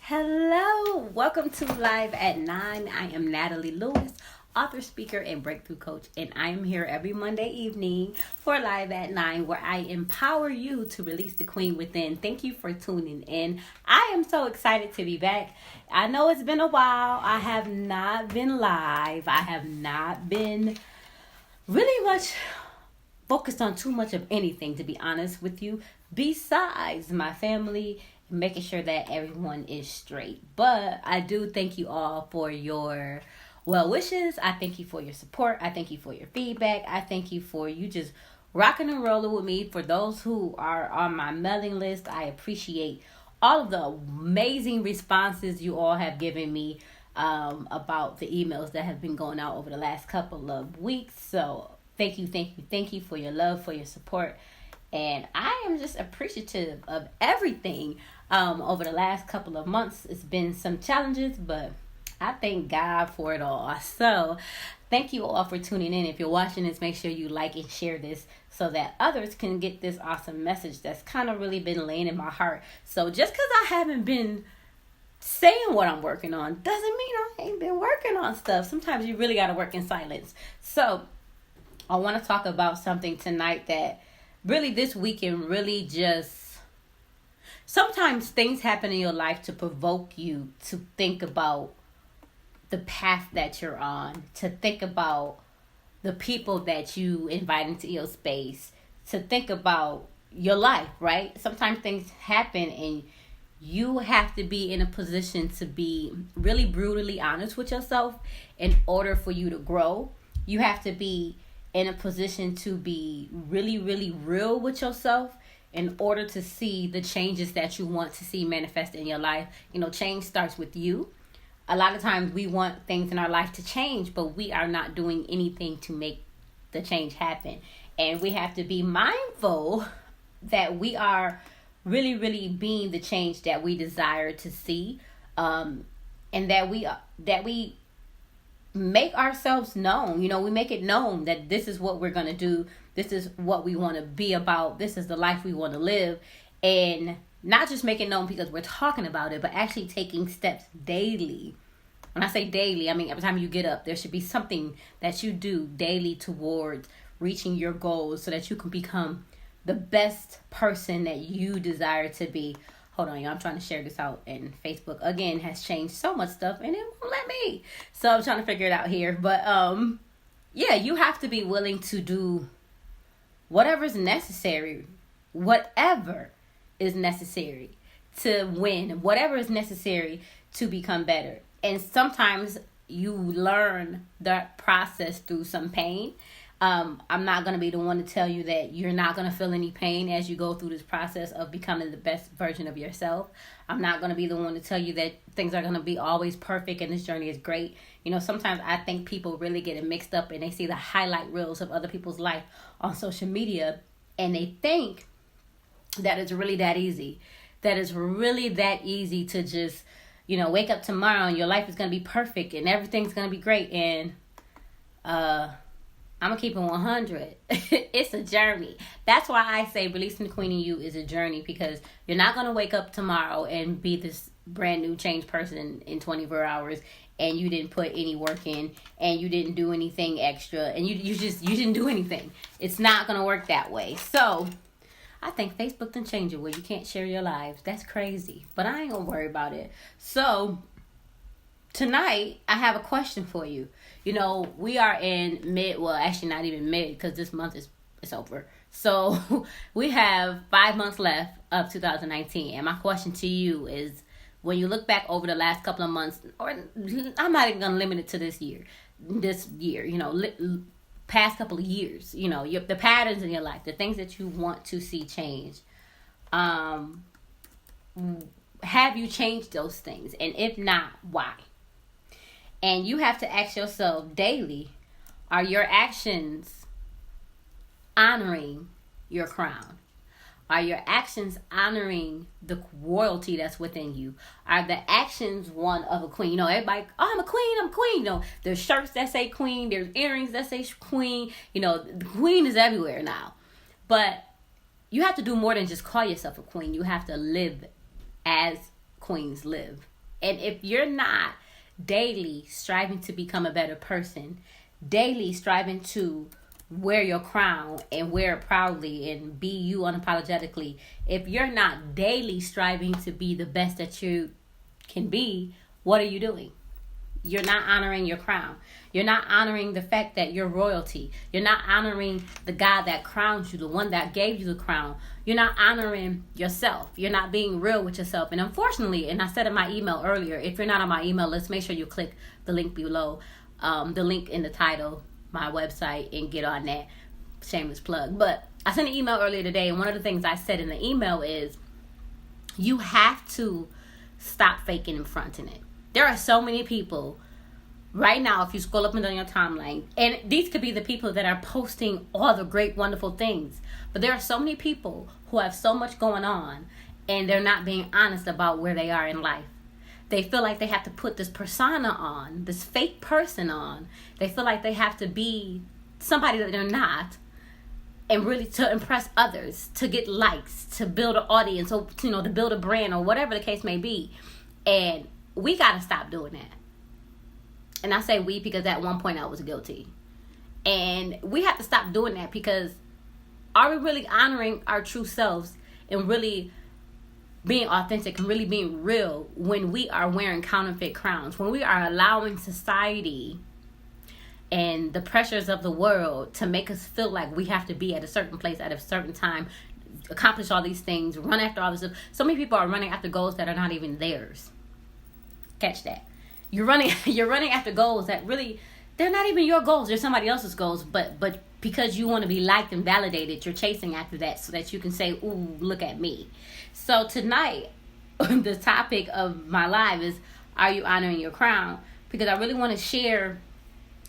Hello, welcome to Live at 9. I am Natalie Lewis, author, speaker, and breakthrough coach, and I am here every Monday evening for Live at 9, where I empower you to release the queen within. Thank you for tuning in. I am so excited to be back. I know it's been a while. I have not been live. I have not been really much focused on too much of anything, to be honest with you, besides my family, making sure that everyone is straight. But I do thank you all for your well wishes. I thank you for your support. I thank you for your feedback. I thank you for you just rocking and rolling with me. For those who are on my mailing list, I appreciate all of the amazing responses you all have given me about the emails that have been going out over the last couple of weeks. So thank you for your love, for your support. And I am just appreciative of everything. Over the last couple of months, it's been some challenges, but I thank God for it all. So thank you all for tuning in. If you're watching this, make sure you like and share this so that others can get this awesome message that's kind of really been laying in my heart. So just because I haven't been saying what I'm working on doesn't mean I ain't been working on stuff. Sometimes you really got to work in silence. So I want to talk about something tonight that really this weekend really just, sometimes things happen in your life to provoke you to think about the path that you're on, to think about the people that you invite into your space, to think about your life, right? Sometimes things happen and you have to be in a position to be really brutally honest with yourself in order for you to grow. You have to be in a position to be really, really real with yourself in order to see the changes that you want to see manifest in your life. You know, change starts with you. A lot of times we want things in our life to change, but we are not doing anything to make the change happen. And we have to be mindful that we are really, really being the change that we desire to see, and that we make ourselves known. You know, we make it known that this is what we're going to do. This is what we want to be about. This is the life we want to live. And not just make it known because we're talking about it, but actually taking steps daily. When I say daily, I mean every time you get up, there should be something that you do daily towards reaching your goals so that you can become the best person that you desire to be. Hold on, y'all. I'm trying to share this out, and Facebook, again, has changed so much stuff, and it won't let me. So I'm trying to figure it out here. But, yeah, you have to be willing to do whatever is necessary to win, whatever is necessary to become better. And sometimes you learn that process through some pain. I'm not going to be the one to tell you that you're not going to feel any pain as you go through this process of becoming the best version of yourself. I'm not going to be the one to tell you that things are going to be always perfect and this journey is great. You know, sometimes I think people really get it mixed up and they see the highlight reels of other people's life on social media and they think that it's really that easy. That it's really that easy to just, you know, wake up tomorrow and your life is going to be perfect and everything's going to be great. And, I'm going to keep it 100. It's a journey. That's why I say releasing the queen in you is a journey, because you're not going to wake up tomorrow and be this brand new changed person in 24 hours and you didn't put any work in and you didn't do anything extra and you didn't do anything. It's not going to work that way. So I think Facebook done changed it where you can't share your lives. That's crazy, but I ain't going to worry about it. So tonight I have a question for you. You know, we are in actually not even mid, because this month is over. So we have 5 months left of 2019. And my question to you is, when you look back over the last couple of months, or I'm not even going to limit it to this year, you know, past couple of years, you know, the patterns in your life, the things that you want to see change. Have you changed those things? And if not, why? And you have to ask yourself daily, are your actions honoring your crown? Are your actions honoring the royalty that's within you? Are the actions one of a queen? You know, everybody, oh, I'm a queen. You know, there's shirts that say queen. There's earrings that say queen. You know, the queen is everywhere now. But you have to do more than just call yourself a queen. You have to live as queens live. And if you're not daily striving to become a better person, daily striving to wear your crown and wear it proudly and be you unapologetically, if you're not daily striving to be the best that you can be, what are you doing? You're not honoring your crown. You're not honoring the fact that you're royalty. You're not honoring the God that crowns you, the one that gave you the crown. You're not honoring yourself. You're not being real with yourself. And unfortunately, and I said in my email earlier, if you're not on my email list, make sure you click the link below, the link in the title, my website, and get on that. Shameless plug. But I sent an email earlier today, and one of the things I said in the email is you have to stop faking and fronting it. There are so many people right now, if you scroll up and down your timeline, and these could be the people that are posting all the great, wonderful things, but there are so many people who have so much going on, and they're not being honest about where they are in life. They feel like they have to put this persona on, this fake person on. They feel like they have to be somebody that they're not, and really to impress others, to get likes, to build an audience, or to build a brand, or whatever the case may be. And we got to stop doing that. And I say we because at one point I was guilty. And we have to stop doing that, because are we really honoring our true selves and really being authentic and really being real when we are wearing counterfeit crowns, when we are allowing society and the pressures of the world to make us feel like we have to be at a certain place at a certain time, accomplish all these things, run after all this stuff. So many people are running after goals that are not even theirs. Catch that. You're running after goals that really, they're not even your goals. They're somebody else's goals. But because you want to be liked and validated, you're chasing after that so that you can say, ooh, look at me. So tonight, the topic of my live is, are you honoring your crown? Because I really want to share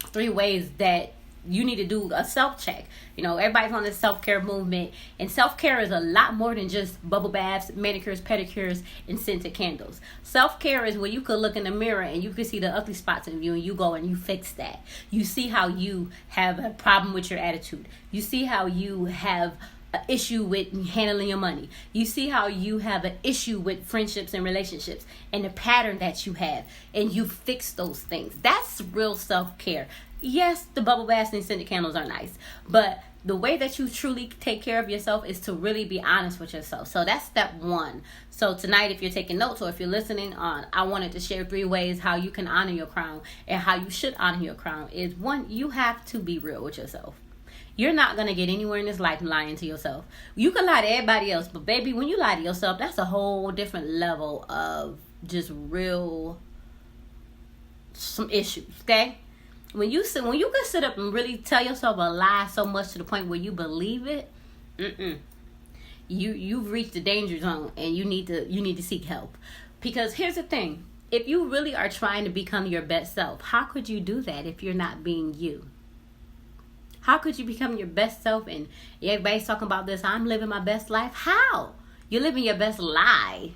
3 ways that you need to do a self-check. Everybody's on this self-care movement, and self-care is a lot more than just bubble baths, manicures, pedicures, and scented candles. Self-care is where you could look in the mirror and you can see the ugly spots in you, and you go and you fix that. You see how you have a problem with your attitude. You see how you have an issue with handling your money. You see how you have an issue with friendships and relationships and the pattern that you have, and you fix those things. That's real self-care. Yes, the bubble baths and scented candles are nice, but the way that you truly take care of yourself is to really be honest with yourself. So that's step 1. So tonight, if you're taking notes or if you're listening on, I wanted to share 3 ways how you can honor your crown and how you should honor your crown. Is 1, you have to be real with yourself. You're not going to get anywhere in this life lying to yourself. You can lie to everybody else, but baby, when you lie to yourself, that's a whole different level of just real, some issues, okay? When you can sit up and really tell yourself a lie so much to the point where you believe it, you've reached the danger zone, and you need to seek help. Because here's the thing: if you really are trying to become your best self, how could you do that if you're not being you? How could you become your best self? And everybody's talking about this, I'm living my best life. How? You're living your best lie.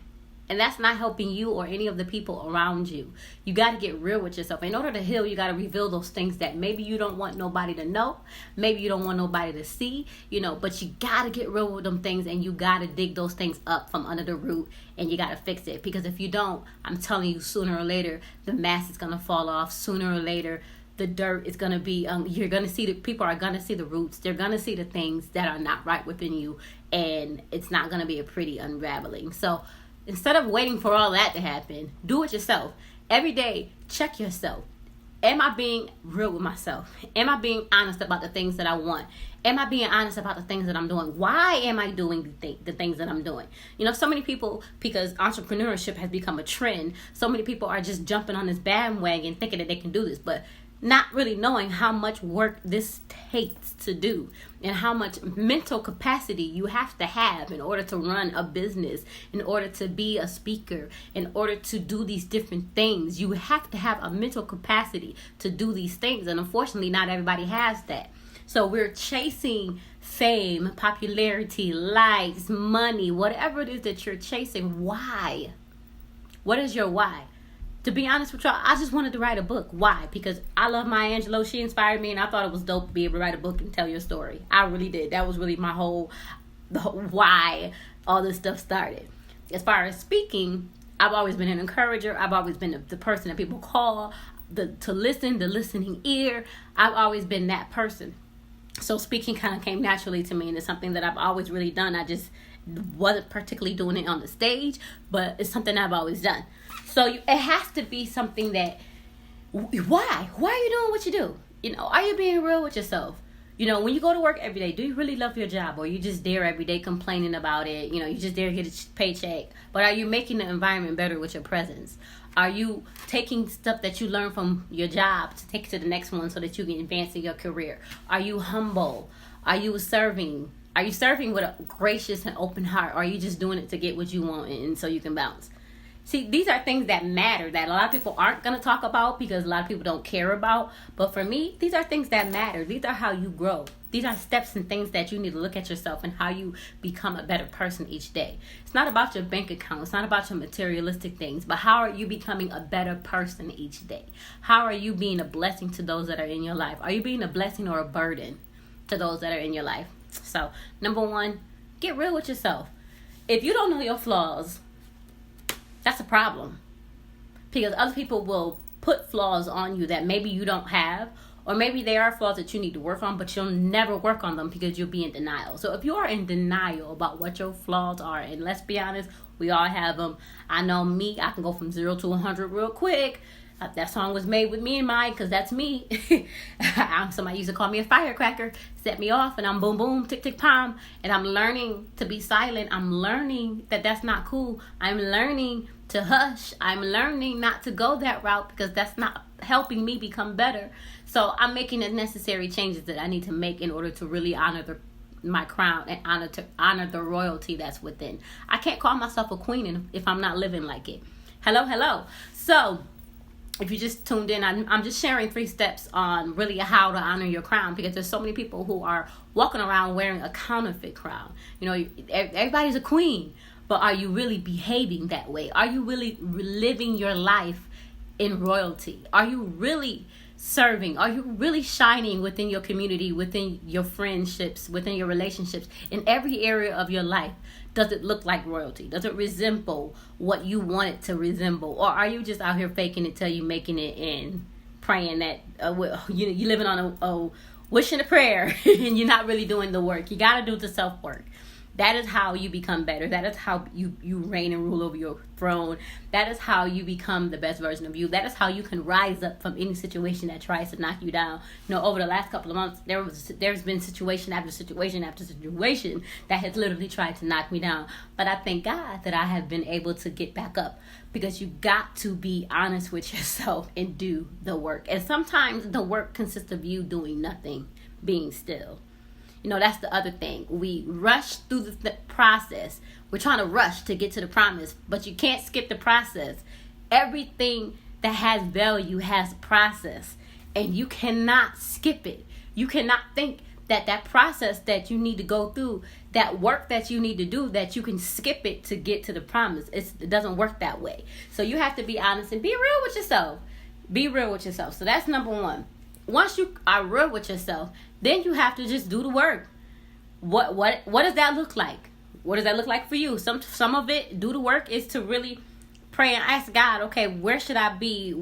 And that's not helping you or any of the people around you. You got to get real with yourself. In order to heal, you got to reveal those things that maybe you don't want nobody to know. Maybe you don't want nobody to see, but you got to get real with them things, and you got to dig those things up from under the root, and you got to fix it. Because if you don't, I'm telling you, sooner or later, the mask is going to fall off. Sooner or later, the dirt is going to be, you're going to see people are going to see the roots. They're going to see the things that are not right within you, and it's not going to be a pretty unraveling. So instead of waiting for all that to happen, do it yourself. Every day, check yourself. Am I being real with myself? Am I being honest about the things that I want? Am I being honest about the things that I'm doing? Why am I doing the things that I'm doing? So many people, because entrepreneurship has become a trend, so many people are just jumping on this bandwagon thinking that they can do this, but not really knowing how much work this takes to do and how much mental capacity you have to have in order to run a business, in order to be a speaker, in order to do these different things. You have to have a mental capacity to do these things, and unfortunately not everybody has that. So we're chasing fame, popularity, likes, money, whatever it is that you're chasing. Why? What is your why? To be honest with y'all, I just wanted to write a book. Why? Because I love Maya Angelou. She inspired me, and I thought it was dope to be able to write a book and tell your story. I really did. That was really the whole why all this stuff started. As far as speaking, I've always been an encourager. I've always been the person that people call to listen, the listening ear. I've always been that person. So speaking kind of came naturally to me, and it's something that I've always really done. I just wasn't particularly doing it on the stage, but it's something I've always done. So it has to be something that, why are you doing what you do? Are you being real with yourself? When you go to work every day, do you really love your job, or you just there every day complaining about it? You just there to get a paycheck, but are you making the environment better with your presence? Are you taking stuff that you learn from your job to take to the next one so that you can advance in your career? Are you humble? Are you serving? Are you serving with a gracious and open heart? Or are you just doing it to get what you want and so you can bounce? See, these are things that matter that a lot of people aren't going to talk about because a lot of people don't care about. But for me, these are things that matter. These are how you grow. These are steps and things that you need to look at yourself and how you become a better person each day. It's not about your bank account. It's not about your materialistic things. But how are you becoming a better person each day? How are you being a blessing to those that are in your life? Are you being a blessing or a burden to those that are in your life? So, number one, get real with yourself. If you don't know your flaws, that's a problem, because other people will put flaws on you that maybe you don't have, or maybe they are flaws that you need to work on, but you'll never work on them because you'll be in denial. So if you are in denial about what your flaws are, and let's be honest, we all have them. I know me, I can go from 0 to 100 real quick. That song was made with me in mind, because that's me. Somebody used to call me a firecracker, set me off, and I'm boom, boom, tick, tick, palm. And I'm learning to be silent. I'm learning that that's not cool. I'm learning to hush. I'm learning not to go that route because that's not helping me become better. So I'm making the necessary changes that I need to make in order to really honor my crown and honor the royalty that's within. I can't call myself a queen if I'm not living like it. Hello. So if you just tuned in, I'm just sharing 3 steps on really how to honor your crown, because there's so many people who are walking around wearing a counterfeit crown. Everybody's a queen, but are you really behaving that way? Are you really living your life in royalty? Are you really serving? Are you really shining within your community, within your friendships, within your relationships, in every area of your life? Does it look like royalty? Does it resemble what you want it to resemble? Or are you just out here faking it till you making it and praying that you living on a wish and a prayer and you're not really doing the work? You got to do the self-work. That is how you become better. That is how you reign and rule over your throne. That is how you become the best version of you. That is how you can rise up from any situation that tries to knock you down. Over the last couple of months, there's been situation after situation after situation that has literally tried to knock me down. But I thank God that I have been able to get back up, because you got to be honest with yourself and do the work. And sometimes the work consists of you doing nothing, being still. That's the other thing. We rush through the process. We're trying to rush to get to the promise, but you can't skip the process. Everything that has value has a process, and you cannot skip it. You cannot think that process that you need to go through, that work that you need to do, that you can skip it to get to the promise. It doesn't work that way. So you have to be honest and be real with yourself. Be real with yourself. So that's number one. Once you are real with yourself, then you have to just do the work. What does that look like? What does that look like for you? Some of it, do the work, is to really pray and ask God, okay, where should I be?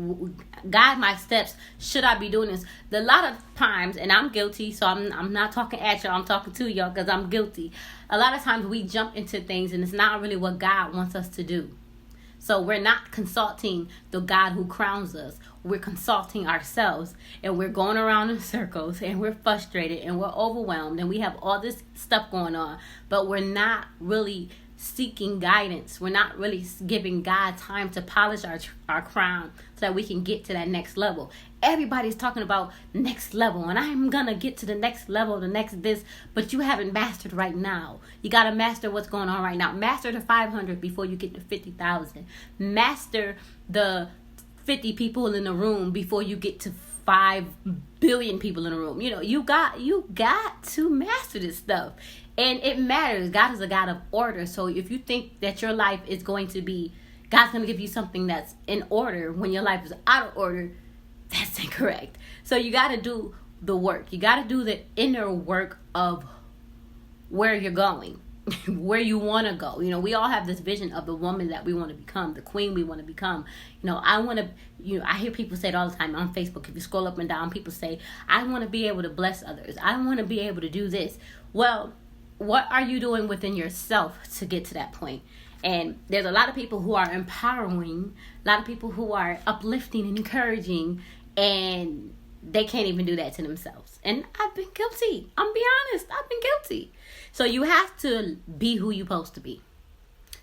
Guide my steps. Should I be doing this? A lot of times, and I'm guilty, so I'm not talking at y'all, I'm talking to y'all because I'm guilty. A lot of times we jump into things and it's not really what God wants us to do. So we're not consulting the God who crowns us. We're consulting ourselves, and we're going around in circles, and we're frustrated, and we're overwhelmed, and we have all this stuff going on, but we're not really seeking guidance. We're not really giving God time to polish our crown so that we can get to that next level. Everybody's talking about next level, and I'm gonna get to the next level, the next this, but you haven't mastered right now. You gotta master what's going on right now. Master the 500 before you get to 50,000. Master the 50 people in the room before you get to 5 billion people in the room. You got to master this stuff. And it matters. God is a God of order. So if you think that your life is going to be, God's going to give you something that's in order when your life is out of order, that's incorrect. So you got to do the work. You got to do the inner work of where you're going. where you want to go. We all have this vision of the woman that we want to become, the queen we want to become. I want to, I hear people say it all the time on Facebook. If you scroll up and down, people say, I want to be able to bless others. I want to be able to do this. Well, what are you doing within yourself to get to that point? And there's a lot of people who are empowering, a lot of people who are uplifting and encouraging, and they can't even do that to themselves. And I've been guilty. I'm gonna be honest. I've been guilty. So you have to be who you're supposed to be.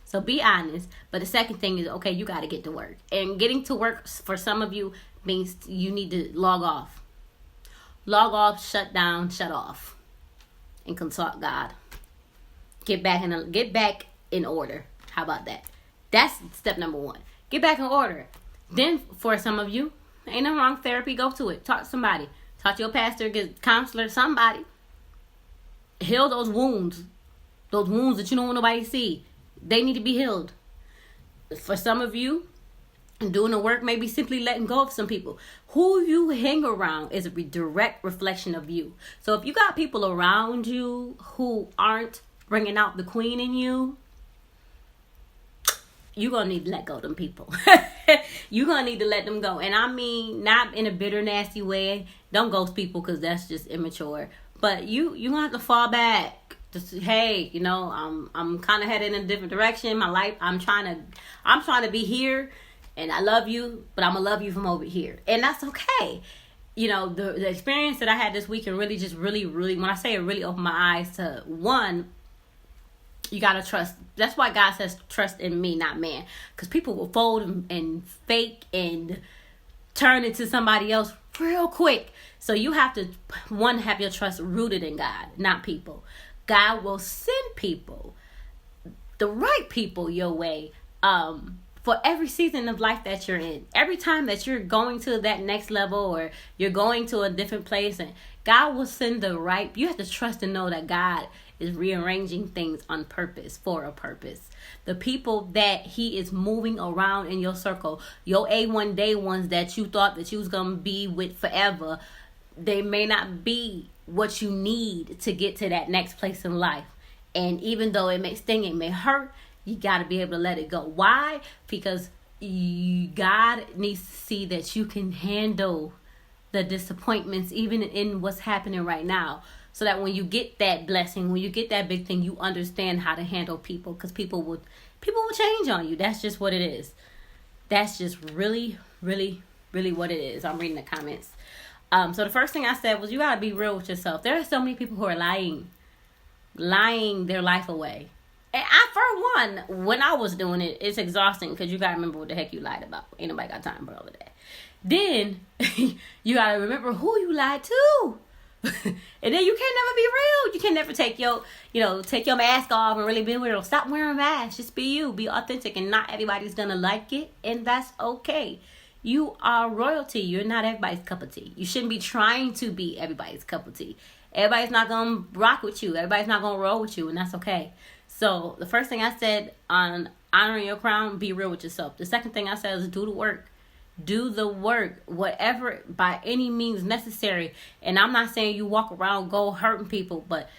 So be honest. But the second thing is, okay, you got to get to work. And getting to work for some of you means you need to log off. Log off, shut down, shut off. And consult God. Get back in order. How about that? That's step number 1. Get back in order. Then for some of you, ain't no wrong therapy. Go to it. Talk to somebody. Talk to your pastor, get a counselor, somebody. Heal those wounds. Those wounds that you don't want nobody to see. They need to be healed. For some of you, doing the work, maybe simply letting go of some people. Who you hang around is a direct reflection of you. So if you got people around you who aren't bringing out the queen in you, you're going to need to let go of them people. You're going to need to let them go. And I mean, not in a bitter, nasty way. Don't ghost people because that's just immature. But you're going to have to fall back. Just, hey, I'm kind of headed in a different direction. My life, I'm trying to be here. And I love you, but I'm going to love you from over here. And that's okay. The experience that I had this weekend really, when I say it, really opened my eyes to, one, you got to trust. That's why God says trust in me, not man. Because people will fold and fake and turn into somebody else real quick. So you have to, one, have your trust rooted in God, not people. God will send people, the right people your way, for every season of life that you're in. Every time that you're going to that next level or you're going to a different place, and God will send the right. You have to trust and know that God is rearranging things on purpose, for a purpose. The people that he is moving around in your circle, your A1 day ones that you thought that you was going to be with forever, they may not be what you need to get to that next place in life. And even though it may sting, it may hurt, you got to be able to let it go. Why? Because God needs to see that you can handle the disappointments even in what's happening right now. So that when you get that blessing, when you get that big thing, you understand how to handle people. Because people will change on you. That's just what it is. That's just really, really, really what it is. I'm reading the comments. So the first thing I said was, you got to be real with yourself. There are so many people who are lying their life away. And for one, when I was doing it, it's exhausting because you got to remember what the heck you lied about. Ain't nobody got time for all of that. Then you got to remember who you lied to. And then you can never be real. You can never take your mask off and really be real. Stop wearing masks. Just be you. Be authentic. And not everybody's going to like it. And that's okay. You are royalty. You're not everybody's cup of tea. You shouldn't be trying to be everybody's cup of tea. Everybody's not going to rock with you. Everybody's not going to roll with you. And that's okay. So the first thing I said on honoring your crown, be real with yourself. The second thing I said is do the work. Do the work, whatever, by any means necessary. And I'm not saying you walk around, go hurting people, but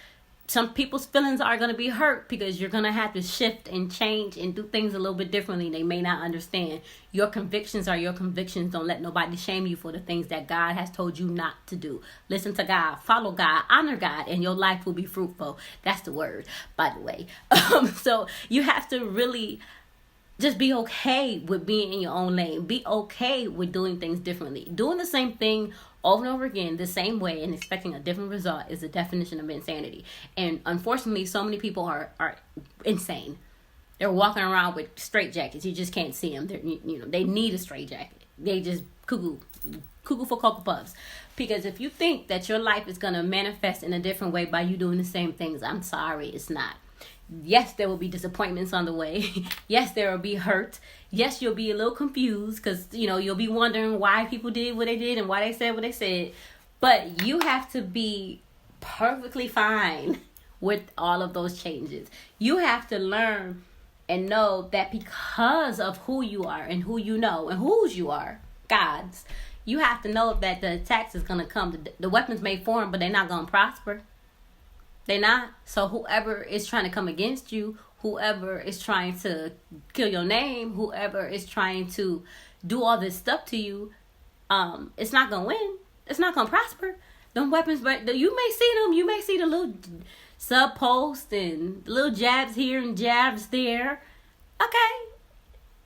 some people's feelings are going to be hurt because you're going to have to shift and change and do things a little bit differently. They may not understand. Your convictions are your convictions. Don't let nobody shame you for the things that God has told you not to do. Listen to God, follow God, honor God, and your life will be fruitful. That's the word, by the way. So you have to really just be okay with being in your own lane. Be okay with doing things differently. Doing the same thing over and over again, the same way, and expecting a different result is the definition of insanity. And unfortunately, so many people are insane. They're walking around with straitjackets. You just can't see them. They need a straitjacket. They just cuckoo for Cocoa Puffs. Because if you think that your life is going to manifest in a different way by you doing the same things, I'm sorry, it's not. Yes, there will be disappointments on the way. Yes, there will be hurt. Yes, you'll be a little confused because, you'll be wondering why people did what they did and why they said what they said. But you have to be perfectly fine with all of those changes. You have to learn and know that because of who you are and who you know and whose you are, God's, you have to know that the attacks is going to come. The weapons may form, but they're not going to prosper. They're not. So whoever is trying to come against you, whoever is trying to kill your name, whoever is trying to do all this stuff to you, it's not gonna win. It's not gonna prosper. Them weapons, but you may see them. You may see the little sub posts and little jabs here and jabs there. Okay,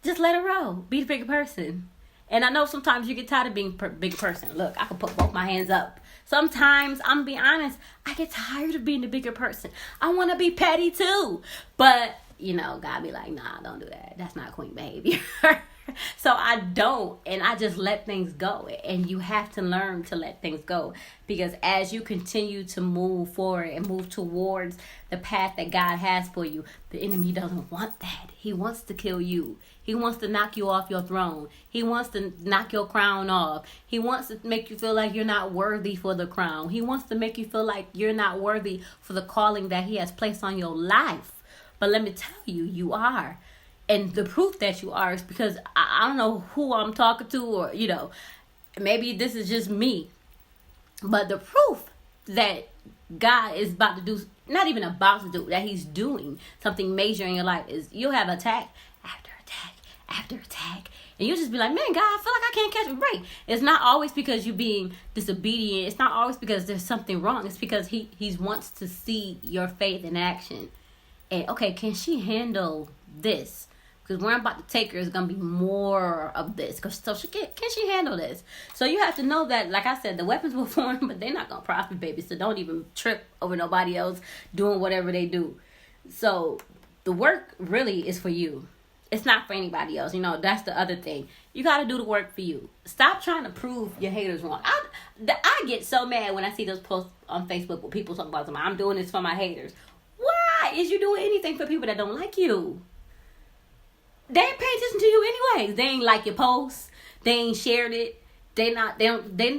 just let it roll. Be the bigger person. And I know sometimes you get tired of being bigger person. Look, I can put both my hands up. Sometimes, I'm gonna be honest, I get tired of being the bigger person. I want to be petty too. But, God be like, nah, don't do that. That's not queen behavior. So I don't, and I just let things go. And you have to learn to let things go, because as you continue to move forward and move towards the path that God has for you, the enemy doesn't want that. He wants to kill you. He wants to knock you off your throne. He wants to knock your crown off. He wants to make you feel like you're not worthy for the crown. He wants to make you feel like you're not worthy for the calling that he has placed on your life. But let me tell you, you are. And the proof that you are is because I don't know who I'm talking to, or, maybe this is just me. But the proof that God is about to do, not even about to do, that he's doing something major in your life, is you'll have attack after attack after attack. And you'll just be like, man, God, I feel like I can't catch a break. It's not always because you're being disobedient. It's not always because there's something wrong. It's because he wants to see your faith in action. And, okay, can she handle this? Because where I'm about to take her is going to be more of this. So can she handle this? So you have to know that, like I said, the weapons will form, but they're not going to profit, baby. So don't even trip over nobody else doing whatever they do. So the work really is for you. It's not for anybody else. That's the other thing. You got to do the work for you. Stop trying to prove your haters wrong. I get so mad when I see those posts on Facebook where people talk about something. I'm doing this for my haters. Why is you doing anything for people that don't like you? They ain't pay attention to you anyways. They ain't like your posts. They ain't shared it. They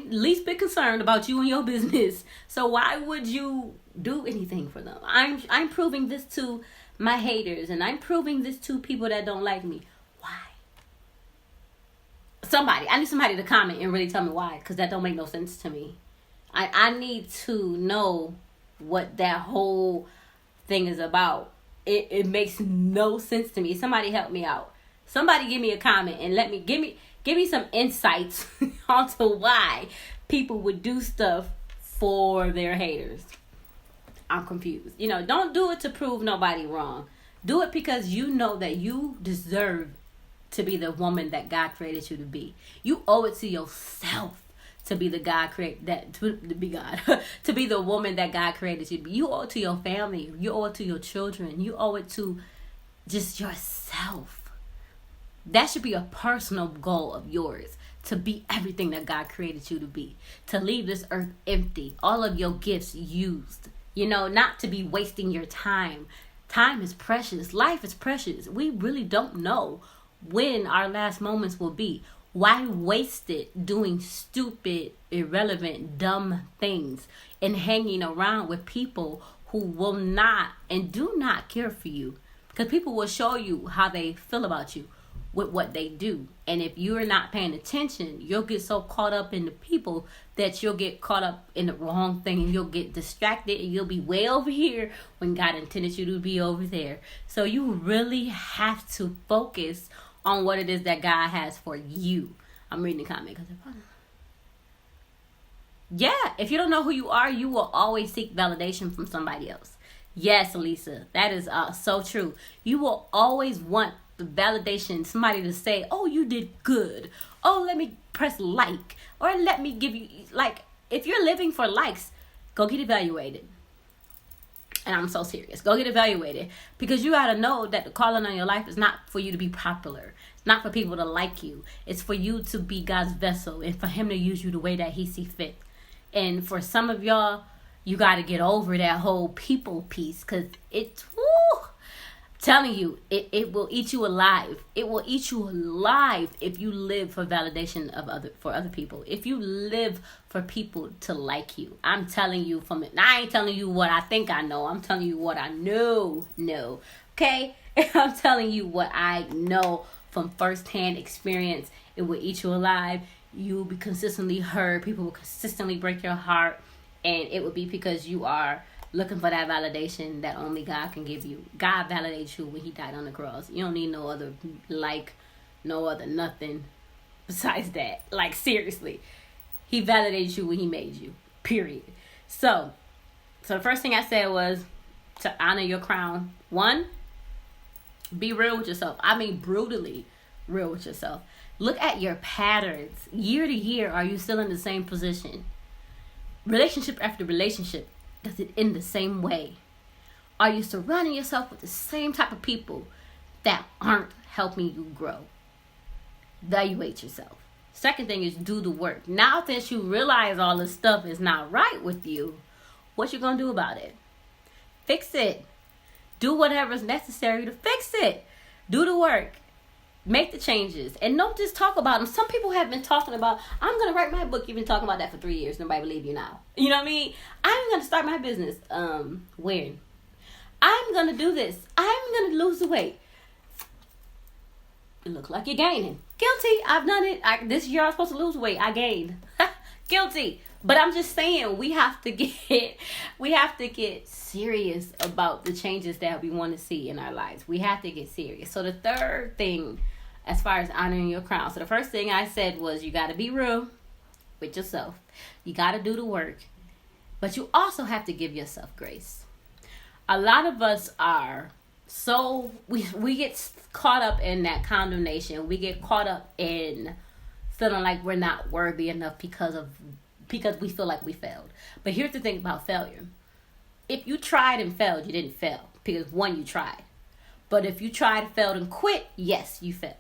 least bit concerned about you and your business. So why would you do anything for them? I'm proving this to my haters, and I'm proving this to people that don't like me. Why? I need somebody to comment and really tell me why, because that don't make no sense to me. I need to know what that whole thing is about. It makes no sense to me. Somebody help me out. Somebody give me a comment and give me some insights onto why people would do stuff for their haters. I'm confused. Don't do it to prove nobody wrong. Do it because you know that you deserve to be the woman that God created you to be. You owe it to yourself to be the God to be the woman that God created you to be. You owe it to your family. You owe it to your children. You owe it to just yourself. That should be a personal goal of yours, to be everything that God created you to be. To leave this earth empty, all of your gifts used. Not to be wasting your time. Time is precious. Life is precious. We really don't know when our last moments will be. Why waste it doing stupid, irrelevant, dumb things and hanging around with people who will not and do not care for you? Because people will show you how they feel about you with what they do. And if you're not paying attention, you'll get so caught up in the people that you'll get caught up in the wrong thing, and you'll get distracted, and you'll be way over here when God intended you to be over there. So you really have to focus on what it is that God has for you. I'm reading the comment. If you don't know who you are, you will always seek validation from somebody else. Yes, Lisa, that is so true. You will always want the validation, somebody to say, oh, you did good. Oh, let me press like. Or let me give you, if you're living for likes, go get evaluated. And I'm so serious. Go get evaluated. Because you got to know that the calling on your life is not for you to be popular. It's not for people to like you. It's for you to be God's vessel and for him to use you the way that he sees fit. And for some of y'all, you got to get over that whole people piece. Because it's, telling you, it will eat you alive. It will eat you alive if you live for validation for other people. If you live for people to like you. I'm telling you I ain't telling you what I think I know. I'm telling you what I know. Okay? I'm telling you what I know from firsthand experience. It will eat you alive. You will be consistently hurt. People will consistently break your heart. And it will be because you are looking for that validation that only God can give you. God validates you when he died on the cross. You don't need no other no other nothing besides that. Like, seriously. He validates you when he made you. Period. So the first thing I said was to honor your crown. 1, be real with yourself. I mean, brutally real with yourself. Look at your patterns. Year to year, are you still in the same position? Relationship after relationship, does it end the same way? Are you surrounding yourself with the same type of people that aren't helping you grow? Evaluate yourself. Second thing is do the work. Now, since you realize all this stuff is not right with you, what you gonna do about it? Fix it. Do whatever's necessary to fix it. Do the work. Make the changes. And don't just talk about them. Some people have been talking about, I'm going to write my book. You've been talking about that for 3 years. Nobody believe you now. You know what I mean? I'm going to start my business. When? I'm going to do this. I'm going to lose the weight. It looks like you're gaining. Guilty. I've done it. This year I was supposed to lose weight. I gained. Guilty. But I'm just saying we have to get serious about the changes that we want to see in our lives. We have to get serious. So the third thing, as far as honoring your crown. So the first thing I said was you got to be real with yourself. You got to do the work. But you also have to give yourself grace. A lot of us are we get caught up in that condemnation. We get caught up in feeling like we're not worthy enough because we feel like we failed. But here's the thing about failure. If you tried and failed, you didn't fail. Because 1, you tried. But if you tried, failed, and quit, yes, you failed.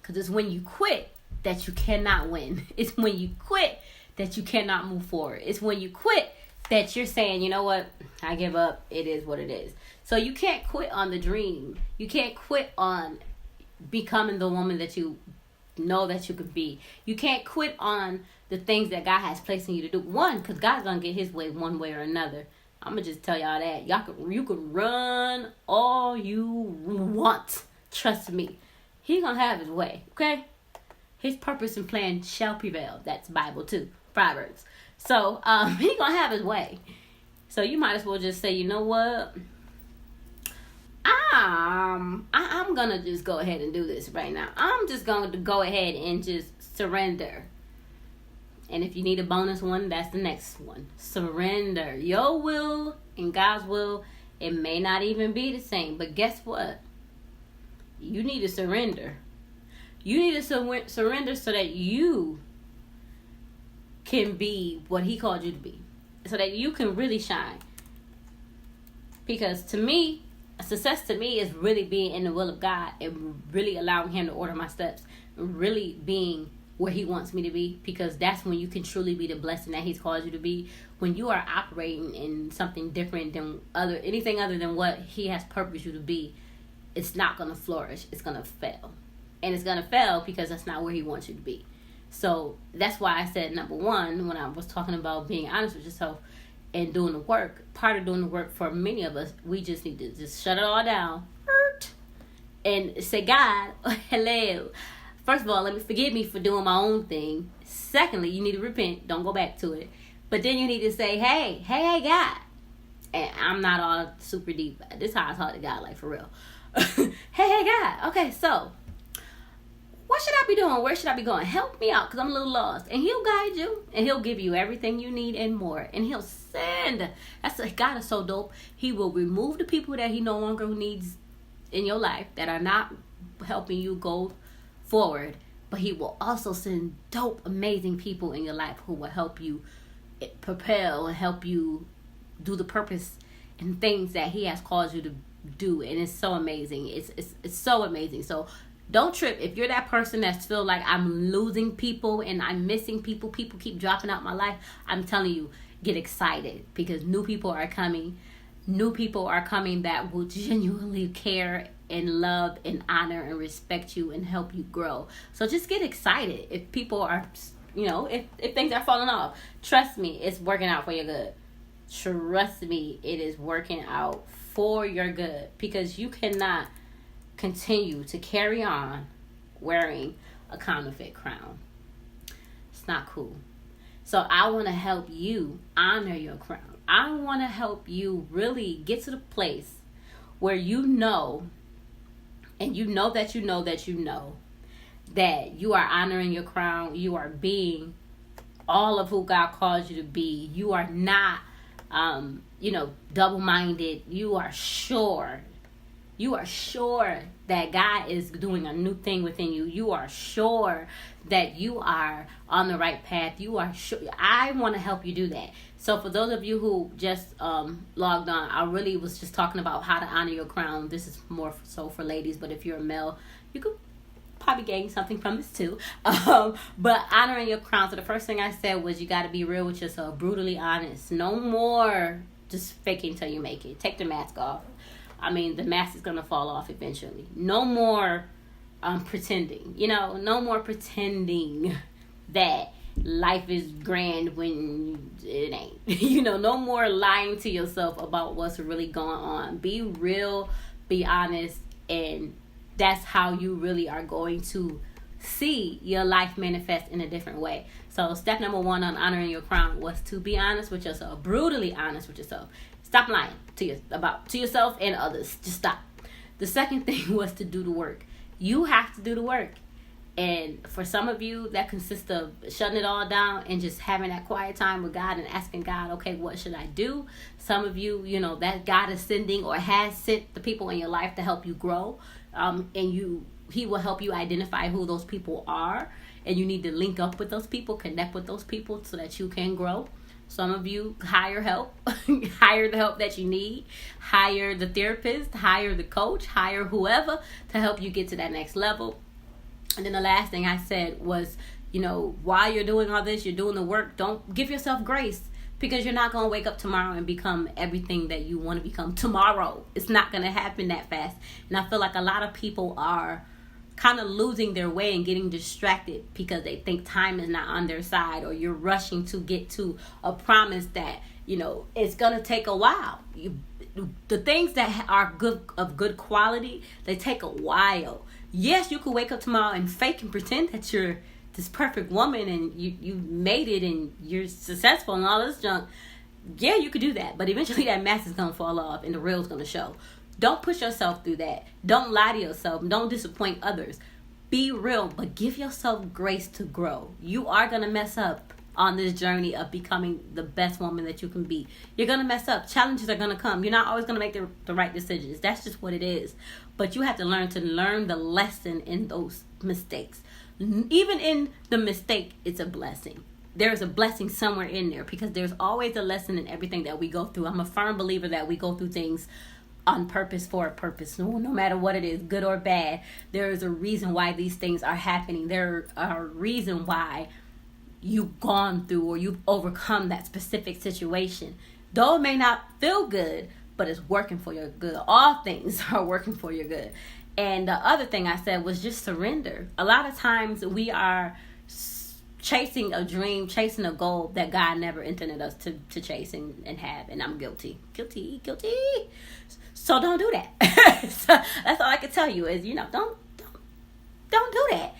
Because it's when you quit that you cannot win. It's when you quit that you cannot move forward. It's when you quit that you're saying, you know what, I give up. It is what it is. So you can't quit on the dream. You can't quit on becoming the woman that you know that you could be. You can't quit on the things that God has placed in you to do. 1, because God's going to get his way one way or another. I'm going to just tell y'all that. You can run all you want. Trust me. He's going to have his way. Okay? His purpose and plan shall prevail. That's Bible too. Proverbs. So, he's going to have his way. So you might as well just say, you know what? I'm going to just go ahead and do this right now. I'm just going to go ahead and just surrender. And if you need a bonus one, that's the next one. Surrender. Your will and God's will, it may not even be the same. But guess what? You need to surrender. You need to surrender so that you can be what he called you to be. So that you can really shine. Because to me, success to me is really being in the will of God and really allowing him to order my steps. Really being where he wants me to be, because that's when you can truly be the blessing that he's called you to be. When you are operating in something different than anything other than what he has purposed you to be, it's not going to flourish. It's going to fail. And it's going to fail because that's not where he wants you to be. So that's why I said number 1, when I was talking about being honest with yourself and doing the work. Part of doing the work for many of us, we just need to just shut it all down and say, God, hello. First of all, forgive me for doing my own thing. Secondly, you need to repent. Don't go back to it. But then you need to say, hey, God. And I'm not all super deep. This is how I talk to God, like for real. hey, God. Okay, so what should I be doing? Where should I be going? Help me out because I'm a little lost. And he'll guide you. And he'll give you everything you need and more. And he'll send. God is so dope. He will remove the people that he no longer needs in your life that are not helping you go forward, but he will also send dope, amazing people in your life who will help you propel and help you do the purpose and things that he has called you to do. And it's so amazing. It's so amazing. So don't trip if you're that person that's feel like I'm losing people and I'm missing people keep dropping out my life. I'm telling you, get excited because new people are coming that will genuinely care and love and honor and respect you and help you grow. So just get excited if people are, if things are falling off. Trust me, it's working out for your good. Trust me, it is working out for your good because you cannot continue to carry on wearing a counterfeit crown. It's not cool. So I want to help you honor your crown. I want to help you really get to the place where you know, and you know that you know that you know, that you are honoring your crown. You are being all of who God calls you to be. You are not, double-minded. You are sure. You are sure that God is doing a new thing within you. You are sure that you are on the right path. You are sure. I want to help you do that. So for those of you who just logged on, I really was just talking about how to honor your crown. This is more so for ladies, but if you're a male, you could probably gain something from this too. But honoring your crown. So the first thing I said was you got to be real with yourself, brutally honest. No more just faking till you make it. Take the mask off. I mean, the mask is going to fall off eventually. No more pretending. No more pretending that life is grand when it ain't. No more lying to yourself about what's really going on. Be real, be honest, and that's how you really are going to see your life manifest in a different way. So step number 1 on honoring your crown was to be honest with yourself, brutally honest with yourself. Stop lying to yourself and others. Just stop. The second thing was to do the work. You have to do the work. And for some of you, that consists of shutting it all down and just having that quiet time with God and asking God, okay, what should I do? Some of you, that God is sending or has sent the people in your life to help you grow. And He will help you identify who those people are. And you need to link up with those people, connect with those people so that you can grow. Some of you hire help, hire the help that you need, hire the therapist, hire the coach, hire whoever to help you get to that next level. And then the last thing I said was, while you're doing all this, you're doing the work, don't give yourself grace, because you're not going to wake up tomorrow and become everything that you want to become tomorrow. It's not going to happen that fast. And I feel like a lot of people are kind of losing their way and getting distracted because they think time is not on their side, or you're rushing to get to a promise that, it's going to take a while. The things that are of good quality, they take a while. Yes, you could wake up tomorrow and fake and pretend that you're this perfect woman and you made it and you're successful and all this junk. Yeah, you could do that, but eventually that mask is going to fall off and the real is going to show. Don't push yourself through that. Don't lie to yourself. Don't disappoint others. Be real, but give yourself grace to grow. You are going to mess up on this journey of becoming the best woman that you can be. You're going to mess up. Challenges are going to come. You're not always going to make the right decisions. That's just what it is. But you have to learn the lesson in those mistakes. Even in the mistake, it's a blessing. There's a blessing somewhere in there, because there's always a lesson in everything that we go through. I'm a firm believer that we go through things on purpose, for a purpose. No matter what it is, good or bad, there is a reason why these things are happening. There are a reason why you've gone through or you've overcome that specific situation. Though it may not feel good, but it's working for your good. All things are working for your good. And the other thing I said was just surrender. A lot of times we are chasing a dream, chasing a goal that God never intended us to chase and have. And I'm guilty. So don't do that. So that's all I can tell you is, don't do that.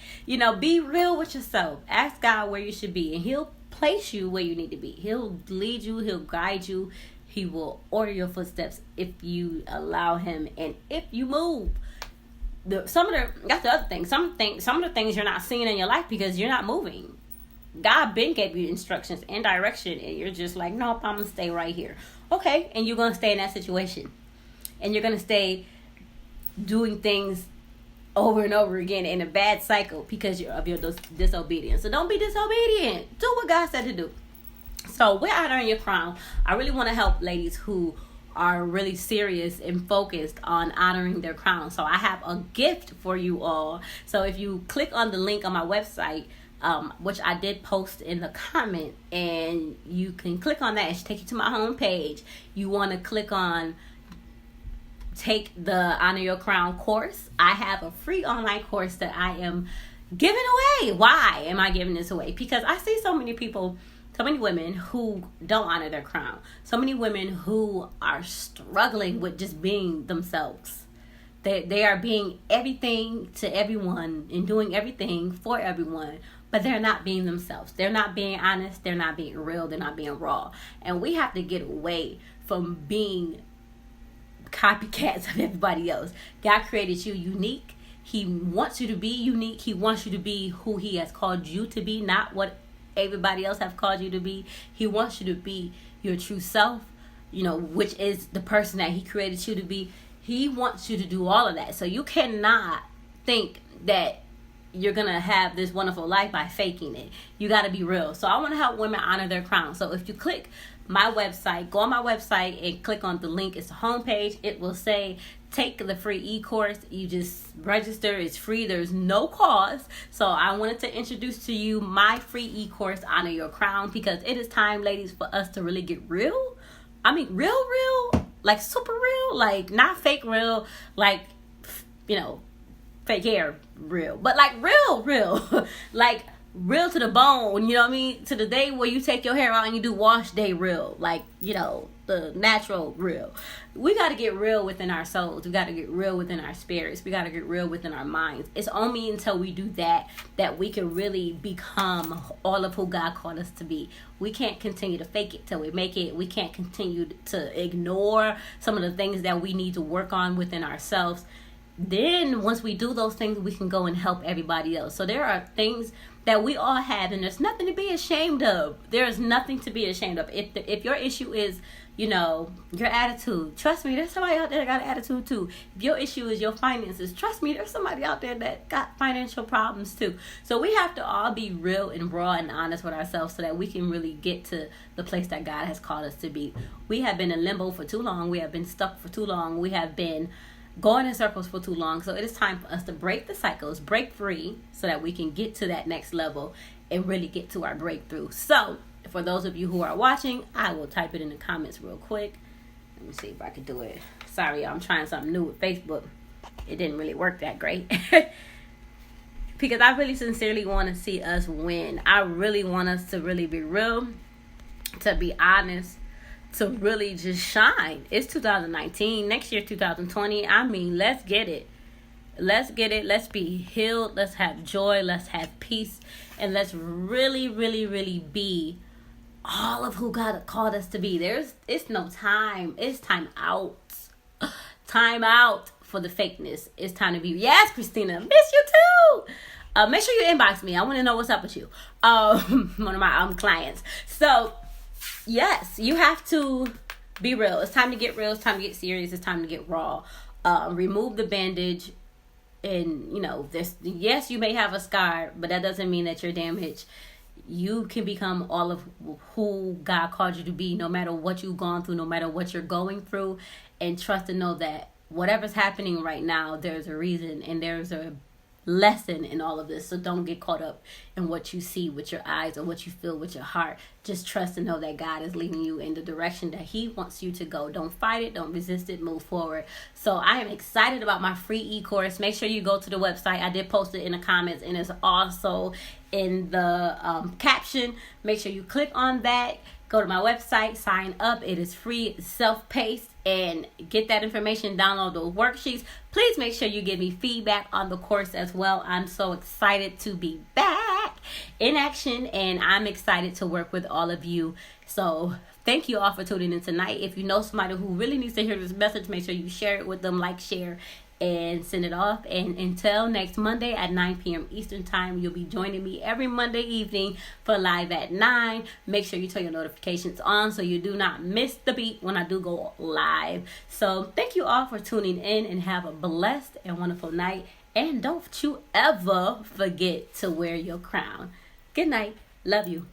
Be real with yourself. Ask God where you should be, and He'll place you where you need to be. He'll lead you. He'll guide you. He will order your footsteps if you allow Him, and if you move. That's the other thing. Some of the things you're not seeing in your life because you're not moving. God been gave you instructions and direction, and you're just like, nope, I'm gonna stay right here. Okay, and you're gonna stay in that situation, and you're gonna stay doing things over and over again in a bad cycle because of your disobedience. So don't be disobedient. Do what God said to do. So with honoring your crown, I really want to help ladies who are really serious and focused on honoring their crown. So I have a gift for you all. So if you click on the link on my website, which I did post in the comment, and you can click on that. It should take you to my home page. You want to click on take the Honor Your Crown course. I have a free online course that I am giving away. Why am I giving this away? Because I see so many people, so many women who don't honor their crown. So many women who are struggling with just being themselves. They are being everything to everyone and doing everything for everyone, but they're not being themselves. They're not being honest. They're not being real. They're not being raw. And we have to get away from being copycats of everybody else. God created you unique. He wants you to be unique. He wants you to be who he has called you to be, not what everybody else have called you to be. He wants you to be your true self, which is the person that he created you to be. He wants you to do all of that. So you cannot think that you're going to have this wonderful life by faking it. You got to be real. So I want to help women honor their crown. So if you click my website, go on my website and click on the link. It's the homepage. It will say take the free e-course. You just register. It's free. There's no cost. So I wanted to introduce to you my free e-course, Honor Your Crown, because it is time, ladies, for us to really get real. I mean, real, like super real, like not fake real, like, fake hair real, but like real, like real to the bone, you know what I mean? To the day where you take your hair out and you do wash day real, like, the natural real. We got to get real within our souls. We got to get real within our spirits. We got to get real within our minds. It's only until we do that we can really become all of who God called us to be. We can't continue to fake it till we make it. We can't continue to ignore some of the things that we need to work on within ourselves. Then once we do those things, we can go and help everybody else. So there are things that we all have, and there's nothing to be ashamed of. There is nothing to be ashamed of. If your issue is, your attitude, trust me, there's somebody out there that got an attitude too. If your issue is your finances, trust me, there's somebody out there that got financial problems too. So we have to all be real and raw and honest with ourselves so that we can really get to the place that God has called us to be. We have been in limbo for too long. We have been stuck for too long. We have been going in circles for too long. So it is time for us to break the cycles, break free, so that we can get to that next level and really get to our breakthrough. So for those of you who are watching, I will type it in the comments real quick. Let me see if I can do it. Sorry, y'all, I'm trying something new with Facebook. It didn't really work that great. Because I really sincerely want to see us win. I really want us to really be real, to be honest, to really just shine. It's 2019. Next year, 2020. I mean, let's get it. Let's get it. Let's be healed. Let's have joy. Let's have peace. And let's really, really, really be all of who God called us to be. It's no time. It's time out. Time out for the fakeness. It's time to be. Yes, Christina. Miss you too. Make sure you inbox me. I want to know what's up with you. One of my clients. So, yes, you have to be real. It's time to get real. It's time to get serious. It's time to get raw. Remove the bandage. And, yes, you may have a scar, but that doesn't mean that you're damaged. You can become all of who God called you to be, no matter what you've gone through, no matter what you're going through. And trust and know that whatever's happening right now, there's a reason and there's a lesson in all of this. So don't get caught up in what you see with your eyes or what you feel with your heart. Just trust and know that God is leading you in the direction that he wants you to go. Don't fight it, don't resist it, move forward. So I am excited about my free e-course. Make sure you go to the website. I did post it in the comments and it's also in the caption. Make sure you click on that. Go to my website, sign up. It is free, it's self-paced, and get that information, download those worksheets. Please make sure you give me feedback on the course as well. I'm so excited to be back in action, and I'm excited to work with all of you. So thank you all for tuning in tonight. If you know somebody who really needs to hear this message, make sure you share it with them, like, share, and send it off. And until next Monday at 9 p.m. Eastern Time, you'll be joining me every Monday evening for Live at 9. Make sure you turn your notifications on so you do not miss the beat when I do go live. So thank you all for tuning in, and have a blessed and wonderful night. And don't you ever forget to wear your crown. Good night. Love you.